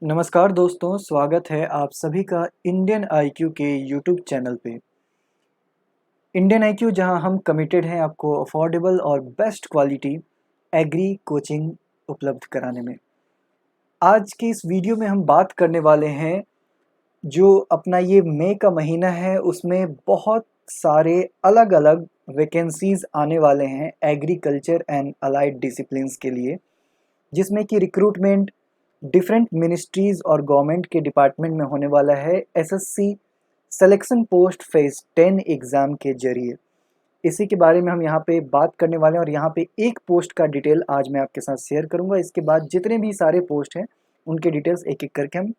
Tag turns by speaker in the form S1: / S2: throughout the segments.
S1: नमस्कार दोस्तों, स्वागत है आप सभी का इंडियन आईक्यू के यूट्यूब चैनल पे। इंडियन आईक्यू जहां हम कमिटेड हैं आपको अफोर्डेबल और बेस्ट क्वालिटी एग्री कोचिंग उपलब्ध कराने में। आज की इस वीडियो में हम बात करने वाले हैं जो अपना ये मई का महीना है उसमें बहुत सारे अलग-अलग वैकेंसीज आने वाले हैं एग्रीकल्चर एंड अलाइड डिसिप्लिन्स के लिए, जिसमें कि रिक्रूटमेंट डिफरेंट मिनिस्ट्रीज और गवर्नमेंट के डिपार्टमेंट में होने वाला है SSC selection post phase 10 exam के जरिए। इसी के बारे में हम यहाँ पे बात करने वाले हैं और यहाँ पे एक पोस्ट का डिटेल आज मैं आपके साथ शेयर करूँगा। इसके बाद जितने भी सारे पोस्ट हैं उनके डिटेल्स एक एक करके हम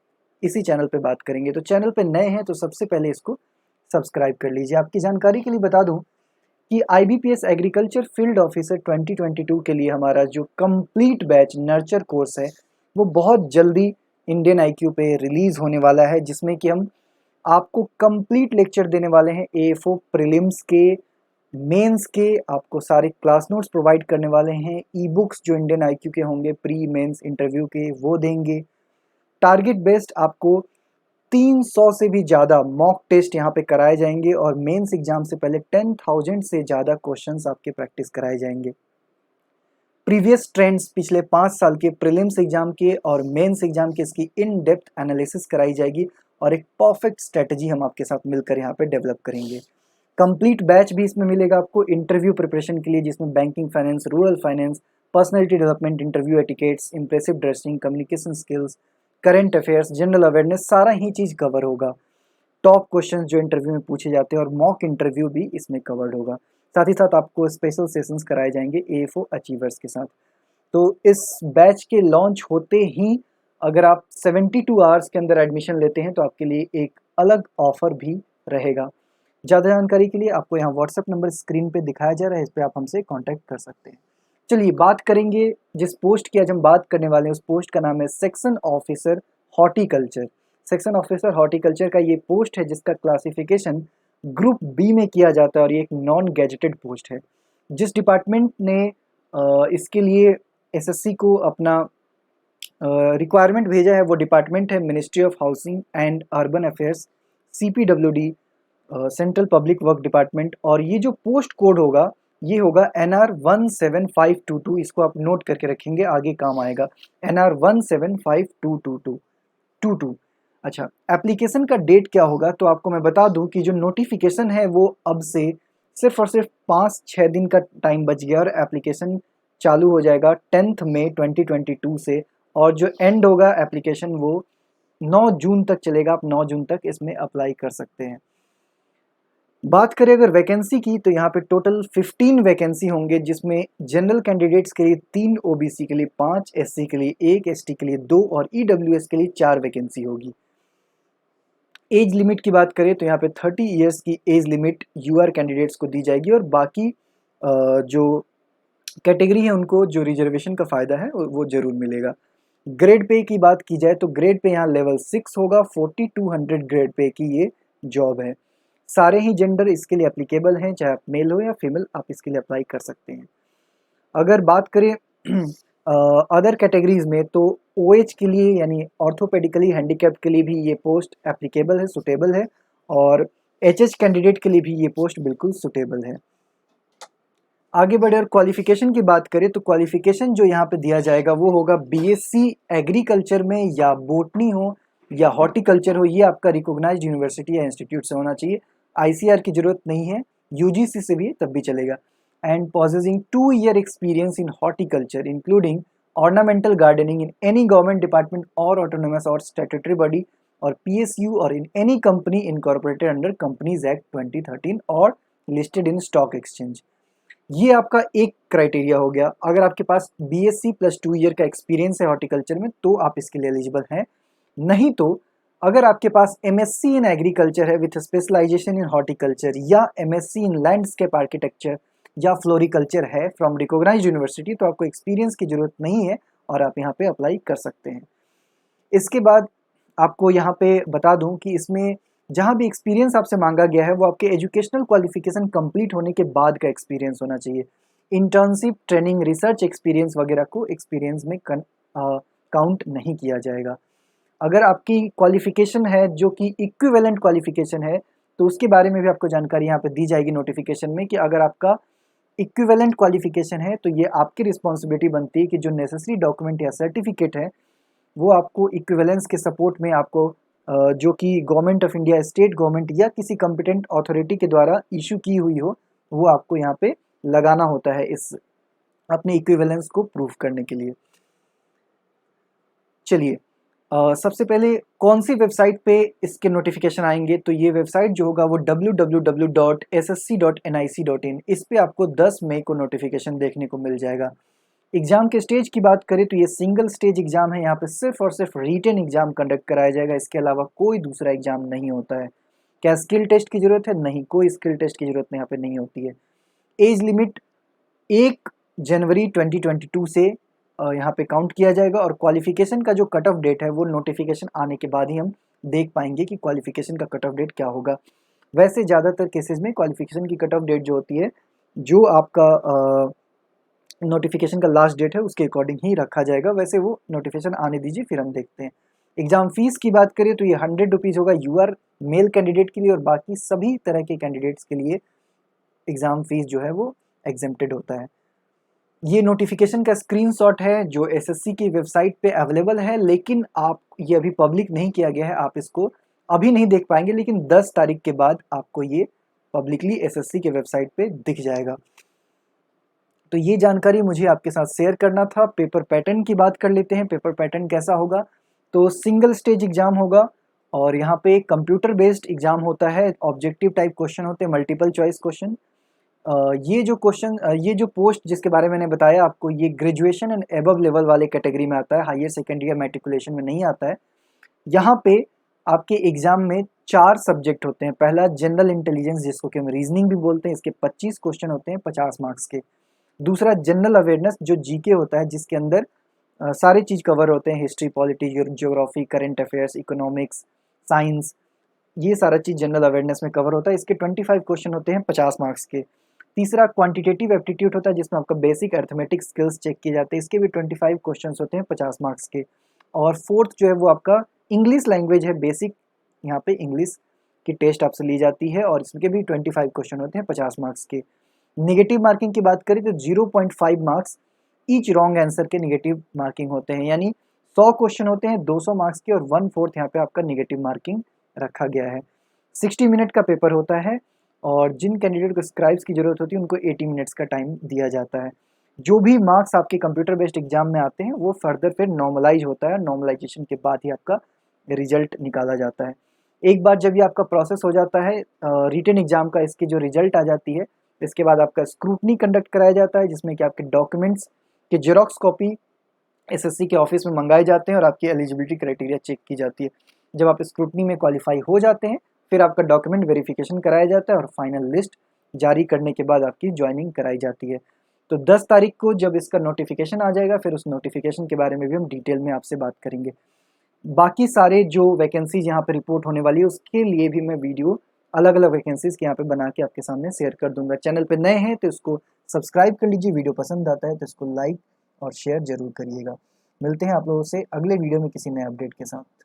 S1: इसी चैनल पे बात करेंगे। तो चैनल पे नए हैं तो सबसे पहले इसको सब्सक्राइब कर लीजिए। आपकी जानकारी के लिए बता दूँ कि आईबीपीएस एग्रीकल्चर फील्ड ऑफिसर 2022 के लिए हमारा जो कंप्लीट बैच नर्चर कोर्स है वो बहुत जल्दी इंडियन आईक्यू पे रिलीज़ होने वाला है, जिसमें कि हम आपको कंप्लीट लेक्चर देने वाले हैं एएफओ प्रीलिम्स के, मेंस के, आपको सारे क्लास नोट्स प्रोवाइड करने वाले हैं। ई बुक्स जो इंडियन आईक्यू के होंगे प्री मेंस इंटरव्यू के वो देंगे। टारगेट बेस्ड आपको 300 से भी ज़्यादा मॉक टेस्ट यहाँ पे कराए जाएंगे और मेंस एग्जाम से पहले 10,000 से ज़्यादा क्वेश्चंस आपके प्रैक्टिस कराए जाएंगे। प्रीवियस ट्रेंड्स पिछले 5 साल के प्रीलिम्स एग्जाम के और मेंस एग्जाम के इसकी इन डेप्थ एनालिसिस कराई जाएगी और एक परफेक्ट स्ट्रेटजी हम आपके साथ मिलकर यहाँ पे डेवलप करेंगे। कंप्लीट बैच भी इसमें मिलेगा आपको इंटरव्यू प्रिपरेशन के लिए, जिसमें banking finance, rural finance, personality development, interview etiquettes, impressive dressing, communication skills, current affairs, general awareness, सारा ही चीज़ कवर होगा। टॉप क्वेश्चंस जो इंटरव्यू में पूछे जाते हैं और मॉक इंटरव्यू भी इसमें कवर्ड होगा। साथ ही साथ आपको स्पेशल सेशंस कराए जाएंगे एएफओ अचीवर्स के साथ। तो इस बैच के लॉन्च होते ही अगर आप 72 आवर्स के अंदर एडमिशन लेते हैं तो आपके लिए एक अलग ऑफर भी रहेगा। ज़्यादा जानकारी के लिए आपको यहाँ व्हाट्सएप नंबर स्क्रीन पे दिखाया जा रहा है, इस पर आप हमसे कांटेक्ट कर सकते हैं। चलिए बात करेंगे जिस पोस्ट की आज हम बात करने वाले हैं, उस पोस्ट का नाम है section officer horticulture. Section officer horticulture का ये पोस्ट है जिसका क्लासिफिकेशन ग्रुप बी में किया जाता है और ये एक नॉन गैजेटेड पोस्ट है। जिस डिपार्टमेंट ने इसके लिए एसएससी को अपना रिक्वायरमेंट भेजा है वो डिपार्टमेंट है ministry of housing and urban affairs, CPWD, central public work department. और ये जो पोस्ट कोड होगा ये होगा NR 17522। इसको आप नोट करके रखेंगे, आगे काम आएगा। NR 1752222। अच्छा, एप्लीकेशन का डेट क्या होगा तो आपको मैं बता दूं कि जो नोटिफिकेशन है वो अब से सिर्फ और सिर्फ 5-6 दिन का टाइम बच गया और एप्लीकेशन चालू हो जाएगा 10 मई 2022 से, और जो एंड होगा एप्लीकेशन वो 9 जून तक चलेगा। आप 9 जून तक इसमें अप्लाई कर सकते हैं। बात करें अगर वैकेंसी की तो यहाँ पे टोटल 15 वैकेंसी होंगे, जिसमें जनरल कैंडिडेट्स के लिए 3, ओबीसी के लिए 5, एससी के लिए 1, एसटी के लिए 2 और ईडब्ल्यूएस के लिए 4 वैकेंसी होगी। एज लिमिट की बात करें तो यहाँ पे 30 ईयर्स की एज लिमिट यूआर कैंडिडेट्स को दी जाएगी और बाकी जो कैटेगरी है उनको जो रिजर्वेशन का फ़ायदा है वो ज़रूर मिलेगा। ग्रेड पे की बात की जाए तो ग्रेड पे यहाँ लेवल 6 होगा। 4200 ग्रेड पे की ये जॉब है। सारे ही जेंडर इसके लिए एप्लीकेबल हैं, चाहे आप मेल हो या फीमेल, आप इसके लिए अप्लाई कर सकते हैं। अगर बात करें अदर कैटेगरीज में तो ओएच के लिए यानी ऑर्थोपेडिकली हैंडीकैप्ड के लिए भी ये पोस्ट एप्लीकेबल है, सुटेबल है, और एचएच कैंडिडेट के लिए भी ये पोस्ट बिल्कुल सुटेबल है। आगे बढ़े और क्वालिफिकेशन की बात करें तो क्वालिफिकेशन जो यहाँ पे दिया जाएगा वो होगा बीएससी एग्रीकल्चर में, या बोटनी हो या हॉर्टिकल्चर हो, ये आपका रिकॉग्नाइज्ड यूनिवर्सिटी या इंस्टीट्यूट से होना चाहिए। आईसीआर की जरूरत नहीं है, यूजीसी से भी तब भी चलेगा। And possessing 2 year experience in horticulture including ornamental gardening in any government department और ऑटोनोमस और स्टैट्यूटरी बॉडी और पीएसयू और in any company incorporated under companies act 2013 और लिस्टेड इन स्टॉक एक्सचेंज। ये आपका एक क्राइटेरिया हो गया। अगर आपके पास बीएससी प्लस 2 ईयर का एक्सपीरियंस है हॉर्टिकल्चर में तो आप इसके लिए एलिजिबल हैं। नहीं तो अगर आपके पास एमएससी इन एग्रीकल्चर है विथ स्पेशलाइजेशन इन हॉर्टिकल्चर या एमएससी इन लैंडस्केप आर्किटेक्चर या फ्लोरिकल्चर है फ्रॉम रिकॉग्नाइज्ड यूनिवर्सिटी तो आपको एक्सपीरियंस की जरूरत नहीं है और आप यहाँ पे अप्लाई कर सकते हैं। इसके बाद आपको यहाँ पे बता दूँ कि इसमें जहाँ भी एक्सपीरियंस आपसे मांगा गया है वो आपके एजुकेशनल क्वालिफिकेशन कंप्लीट होने के बाद का एक्सपीरियंस होना चाहिए। इंटर्नशिप, ट्रेनिंग, रिसर्च एक्सपीरियंस वगैरह को एक्सपीरियंस में काउंट नहीं किया जाएगा। अगर आपकी क्वालिफिकेशन है जो कि इक्विवेलेंट क्वालिफिकेशन है तो उसके बारे में भी आपको जानकारी यहाँ पे दी जाएगी नोटिफिकेशन में कि अगर आपका इक्विवेलेंट क्वालिफिकेशन है तो ये आपकी रिस्पॉन्सिबिलिटी बनती है कि जो नेसेसरी डॉक्यूमेंट या सर्टिफिकेट है वो आपको इक्विवेलेंस के सपोर्ट में आपको जो कि government of India, state government या किसी कॉम्पिटेंट अथॉरिटी के द्वारा इशू की हुई हो, वो आपको यहाँ पे लगाना होता है इस अपने इक्विवेलेंस को प्रूव करने के लिए। चलिए सबसे पहले कौन सी वेबसाइट पे इसके नोटिफिकेशन आएंगे, तो ये वेबसाइट जो होगा वो www.ssc.nic.in, इस पे आपको 10 मई को नोटिफिकेशन देखने को मिल जाएगा। एग्जाम के स्टेज की बात करें तो ये सिंगल स्टेज एग्जाम है, यहाँ पे सिर्फ और सिर्फ रिटन एग्जाम कंडक्ट कराया जाएगा, इसके अलावा कोई दूसरा एग्जाम नहीं होता है। क्या स्किल टेस्ट की जरूरत है? नहीं, कोई स्किल टेस्ट की जरूरत यहाँ पे नहीं होती है। एज लिमिट 1 जनवरी 2022 से यहाँ पे काउंट किया जाएगा और क्वालिफिकेशन का जो कट ऑफ डेट है वो नोटिफिकेशन आने के बाद ही हम देख पाएंगे कि क्वालिफिकेशन का कट ऑफ डेट क्या होगा। वैसे ज़्यादातर केसेस में क्वालिफिकेशन की कट ऑफ डेट जो होती है, जो आपका नोटिफिकेशन का लास्ट डेट है उसके अकॉर्डिंग ही रखा जाएगा। वैसे वो नोटिफिकेशन आने दीजिए, फिर हम देखते हैं। एग्जाम फीस की बात करें तो ये 100 रुपीज़ होगा यूआर मेल कैंडिडेट के लिए, और बाकी सभी तरह के कैंडिडेट्स के लिए एग्ज़ाम फीस जो है वो एग्जेम्प्टेड होता है। ये नोटिफिकेशन का स्क्रीनशॉट है जो एसएससी की वेबसाइट पे अवेलेबल है, लेकिन आप ये अभी पब्लिक नहीं किया गया है, आप इसको अभी नहीं देख पाएंगे, लेकिन 10 तारीख के बाद आपको ये पब्लिकली एसएससी के वेबसाइट पे दिख जाएगा। तो ये जानकारी मुझे आपके साथ शेयर करना था। पेपर पैटर्न की बात कर लेते हैं। पेपर पैटर्न कैसा होगा, तो सिंगल स्टेज एग्जाम होगा और यहाँ पे कंप्यूटर बेस्ड एग्जाम होता है। ऑब्जेक्टिव टाइप क्वेश्चन होते हैं, मल्टीपल चॉइस क्वेश्चन। ये जो पोस्ट जिसके बारे में मैंने बताया आपको, ये ग्रेजुएशन एंड एबव लेवल वाले कैटेगरी में आता है, हायर सेकेंडरी या मैट्रिकुलेशन में नहीं आता है। यहाँ पे आपके एग्जाम में 4 सब्जेक्ट होते हैं। पहला जनरल इंटेलिजेंस, जिसको कि हम रीजनिंग भी बोलते हैं, इसके 25 क्वेश्चन होते हैं 50 मार्क्स के। दूसरा जनरल अवेयरनेस जो जीके होता है, जिसके अंदर सारी चीज़ कवर होते हैं, history, polity, geography, current affairs, economics, science, ये सारा चीज़ जनरल अवेयरनेस में कवर होता है। इसके 25 क्वेश्चन होते हैं 50 मार्क्स के। तीसरा क्वांटिटेटिव एप्टीट्यूड होता है, जिसमें आपका बेसिक अर्थमेटिक स्किल्स चेक किए जाते हैं, इसके भी 25 क्वेश्चन होते हैं 50 मार्क्स के। और फोर्थ जो है वो आपका इंग्लिश लैंग्वेज है, बेसिक यहाँ पे इंग्लिश की टेस्ट आपसे ली जाती है और इसके भी 25 क्वेश्चन होते हैं 50 मार्क्स के। नेगेटिव मार्किंग की बात करें तो 0.5 मार्क्स ईच रॉन्ग आंसर के नेगेटिव मार्किंग होते हैं, यानी 100 क्वेश्चन होते हैं 200 मार्क्स के और 1/4 यहाँ पे आपका नेगेटिव मार्किंग रखा गया है। 60 मिनट का पेपर होता है और जिन कैंडिडेट को स्क्राइब्स की जरूरत होती है उनको 80 मिनट्स का टाइम दिया जाता है। जो भी मार्क्स आपके कंप्यूटर बेस्ड एग्जाम में आते हैं वो फर्दर फिर नॉर्मलाइज होता है, नॉर्मलाइजेशन के बाद ही आपका रिजल्ट निकाला जाता है। एक बार जब ये आपका प्रोसेस हो जाता है रिटन एग्जाम का, इसकी जो रिजल्ट आ जाती है, इसके बाद आपका स्क्रूटनी कंडक्ट कराया जाता है, जिसमें कि आपके डॉक्यूमेंट्स के जेरोक्स कॉपी एसएससी के ऑफिस में मंगाए जाते हैं और आपकी एलिजिबिलिटी क्राइटेरिया चेक की जाती है। जब आप स्क्रूटनी में क्वालिफाई हो जाते हैं फिर आपका डॉक्यूमेंट वेरिफिकेशन कराया जाता है और फाइनल लिस्ट जारी करने के बाद आपकी ज्वाइनिंग कराई जाती है। तो 10 तारीख को जब इसका नोटिफिकेशन आ जाएगा फिर उस नोटिफिकेशन के बारे में भी हम डिटेल में आपसे बात करेंगे। बाकी सारे जो वैकेंसीज यहाँ पे रिपोर्ट होने वाली है उसके लिए भी मैं वीडियो अलग अलग वैकेंसीज के यहाँ पे बना के आपके सामने शेयर कर दूंगा। चैनल पे नए हैं तो इसको सब्सक्राइब कर लीजिए, वीडियो पसंद आता है तो इसको लाइक और शेयर जरूर करिएगा। मिलते हैं आप लोगों से अगले वीडियो में किसी नए अपडेट के साथ।